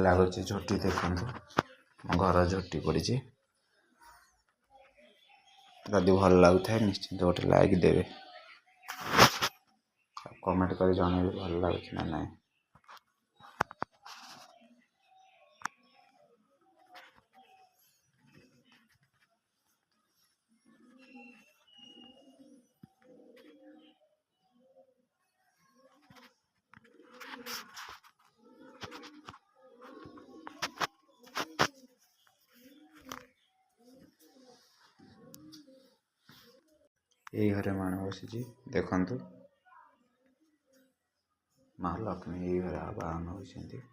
ଲାଗୁଛି ଝୋଟି ଦେଖନ୍ତୁ ମୋ ଘର ଝୋଟି ପଡ଼ିଛି। ଯଦି ଭଲ ଲାଗୁଥାଏ ନିଶ୍ଚିନ୍ତ ଗୋଟେ ଲାଇକ୍ ଦେବେ, କମେଣ୍ଟ କରି ଜଣେଇବେ ଭଲ ଲାଗୁଛି ନା ନାହିଁ। ଏଇ ଘରେ ମାଣ ବସିଛି ଦେଖନ୍ତୁ, ମା ଲକ୍ଷ୍ମୀ ଏଇ ଘରେ ଆବାହନ ହୋଇଛନ୍ତି।